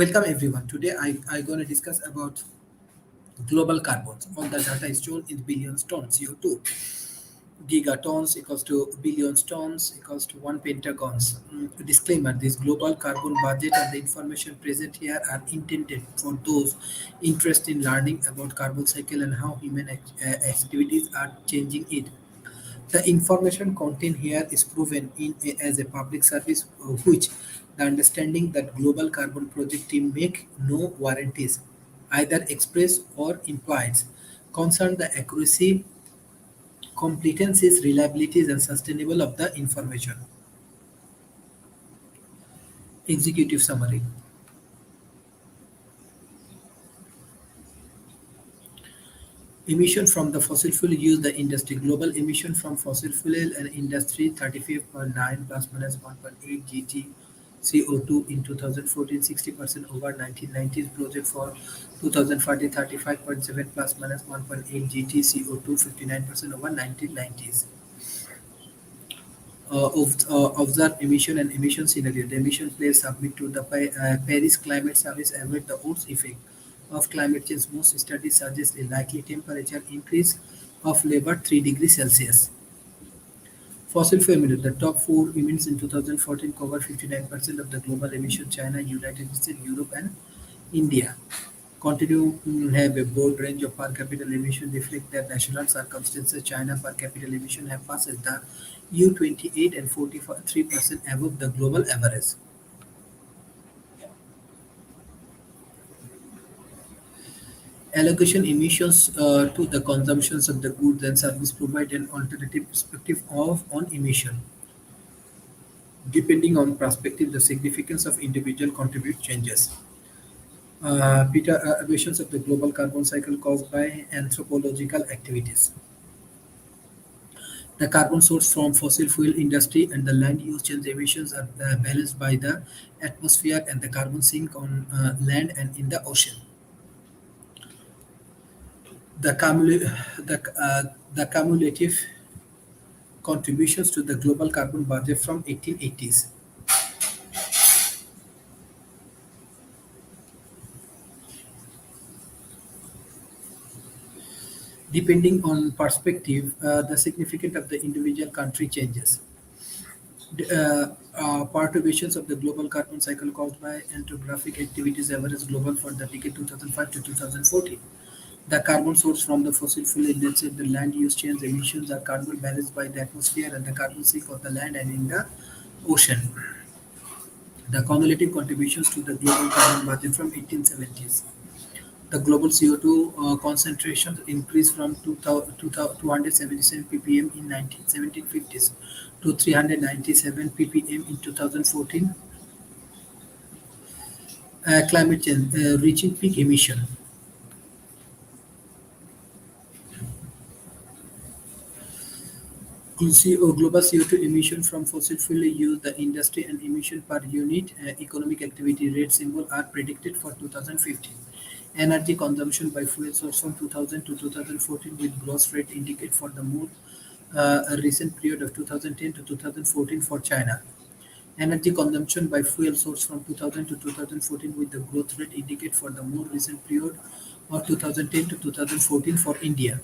Welcome everyone. Today I going to discuss about global carbons. All the data is shown in billions tons CO2. Gigatons equals to billions tons equals to one pentagons. Disclaimer: This global carbon budget and the information present here are intended for those interested in learning about carbon cycle and how human activities are changing it. The information contained here is proven as a public service, which the understanding that global carbon project team make no warranties, either express or implied, concern the accuracy, competencies, reliabilities, and sustainable of the information. Executive summary. Emission from the fossil fuel use the industry. Global emission from fossil fuel and industry 35.9 plus minus 1.8 GT CO2 in 2014, 60% over 1990s project for 2040, 35.7 plus minus 1.8 GT CO2, 59% over 1990s. Observe emission and emission scenario. The emission players submit to the Paris Climate Service avoid the worst effect of climate change. Most studies suggest a likely temperature increase of about 3 degrees Celsius. Fossil fuel emission. The top four emitters in 2014 cover 59% of the global emission. China, United States, Europe, and India continue to have a broad range of per capita emission reflect their national circumstances. China per capita emission have passed the U28 and 43% above the global average. Allocation emissions to the consumptions of the goods and service provide an alternative perspective of on emission. Depending on perspective, the significance of individual contribute changes. Emissions of the global carbon cycle caused by anthropological activities. The carbon source from fossil fuel industry and the land use change emissions are balanced by the atmosphere and the carbon sink on land and in the ocean. The, the cumulative contributions to the global carbon budget from 1880s. Depending on perspective, the significance of the individual country changes. Perturbations of the global carbon cycle caused by anthropographic activities average global for the decade 2005 to 2014. The carbon source from the fossil fuel industry, the land use change emissions are carbon balanced by the atmosphere and the carbon sink of the land and in the ocean. The cumulative contributions to the global carbon budget from 1870s. The global CO2 concentration increased from 277 ppm in 1750s to 397 ppm in 2014. Climate change reaching peak emission. Global CO2 emission from fossil fuel use, the industry and emission per unit economic activity rate symbol are predicted for 2015. Energy consumption by fuel source from 2000 to 2014 with growth rate indicate for the more recent period of 2010 to 2014 for China. Energy consumption by fuel source from 2000 to 2014 with the growth rate indicate for the more recent period of 2010 to 2014 for India.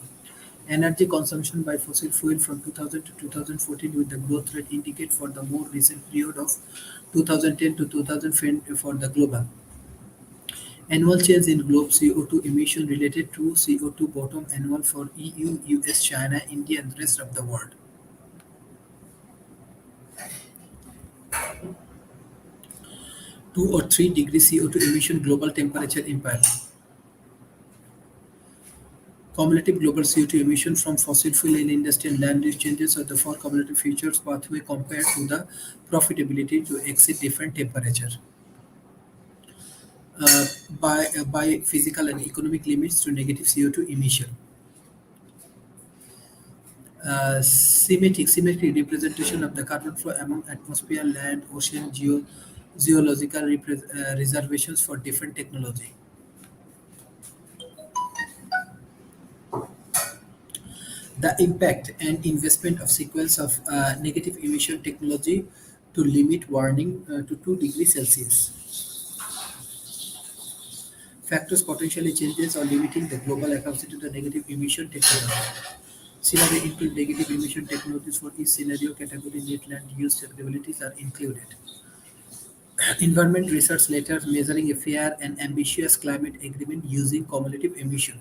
Energy consumption by fossil fuel from 2000 to 2014 with the growth rate indicate for the more recent period of 2010 to 2020 for the global. Annual change in globe CO2 emission related to CO2 bottom annual for EU, US, China, India and rest of the world. 2 or 3 degrees CO2 emission global temperature impact. Cumulative global CO2 emission from fossil fuel in industry and land use changes are the four cumulative futures pathway compared to the profitability to exceed different temperature. By physical and economic limits to negative CO2 emission. Symmetric representation of the carbon flow among atmosphere, land, ocean, geological reservations for different technology. The impact and investment of sequence of negative emission technology to limit warming to 2 degrees Celsius. Factors potentially changes or limiting the global capacity to the negative emission technology. Scenario include negative emission technologies for each scenario category net land use capabilities are included. Environment research letters measuring a fair and ambitious climate agreement using cumulative emission.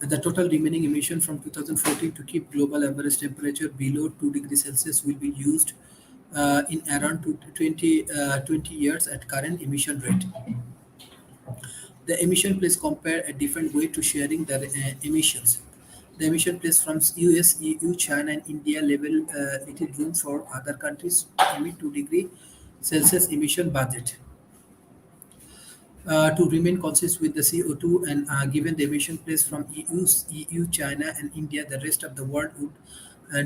The total remaining emission from 2014 to keep global average temperature below 2 degrees Celsius will be used in around 20 years at current emission rate. The emission place compare a different way to sharing the emissions. The emission place from US, EU, China, and India level little room for other countries to emit 2 degree Celsius emission budget. To remain consistent with the CO2 and given the emission place from EU, China, and India, the rest of the world would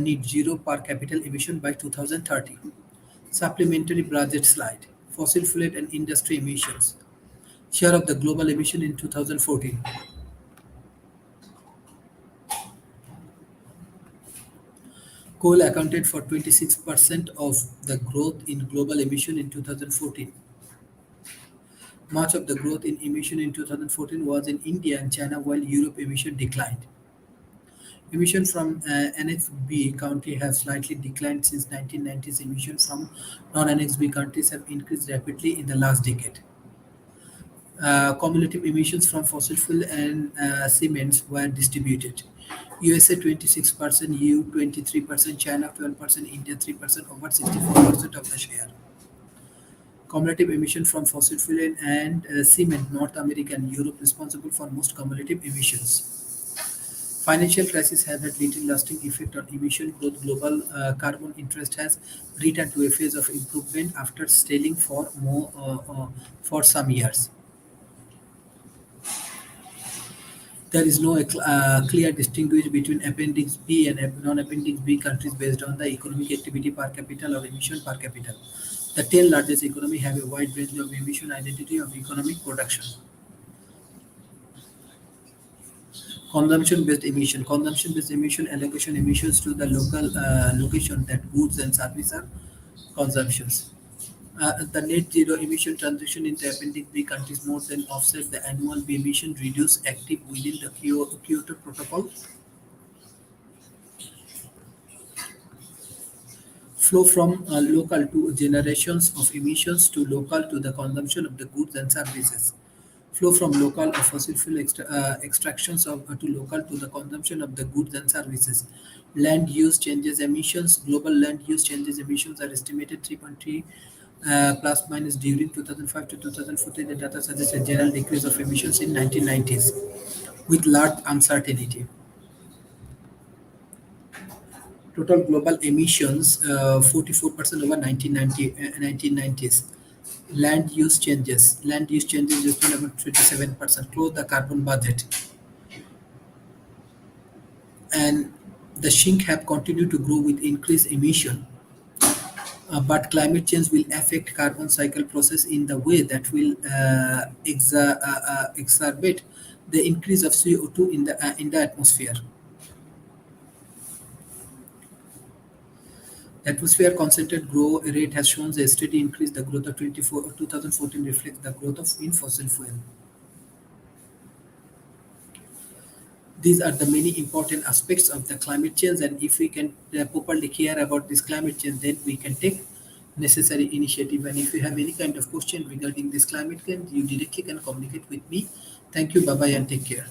need zero per capita emission by 2030. Supplementary budget slide. Fossil fuel and industry emissions. Share of the global emission in 2014. Coal accounted for 26% of the growth in global emission in 2014. Much of the growth in emission in 2014 was in India and China, while Europe emission declined. Emission from NXB country have slightly declined since 1990s. Emission from non-NXB countries have increased rapidly in the last decade. Cumulative emissions from fossil fuel and cements were distributed. USA 26%, EU 23%, China 12%, India 3%, over 64% of the share. Cumulative emission from fossil fuel and cement, North America and Europe responsible for most cumulative emissions. Financial crisis has had little lasting effect on emission growth. Global carbon interest has returned to a phase of improvement after stalling for some years. There is no clear distinguish between Appendix B and non-Appendix B countries based on the economic activity per capita or emission per capita. The 10 largest economies have a wide range of emission identity of economic production. Consumption-based emission. Consumption-based emission allocation emissions to the local location that goods and services are consumptions. The net zero emission transition in the Appendix B countries more than offset the annual B emission reduced active within the Kyoto Protocol. Flow from local to generations of emissions to local to the consumption of the goods and services. Flow from local of fossil fuel extractions to local to the consumption of the goods and services. Land use changes emissions. Global land use changes emissions are estimated 3.3 plus minus during 2005 to 2014. The data suggests a general decrease of emissions in 1990s with large uncertainty. Total global emissions 44% over 1990s. Land use changes is about 27%. Close the carbon budget. And the sink have continued to grow with increased emission. But climate change will affect carbon cycle process in the way that will exacerbate the increase of CO2 in the atmosphere. The atmosphere concentrated growth rate has shown a steady increase. The growth of 2014 reflects the growth of in fossil fuel. These are the many important aspects of the climate change, and if we can properly care about this climate change, then we can take necessary initiative. And if you have any kind of question regarding this climate change, you directly can communicate with me. Thank you. Bye bye and take care.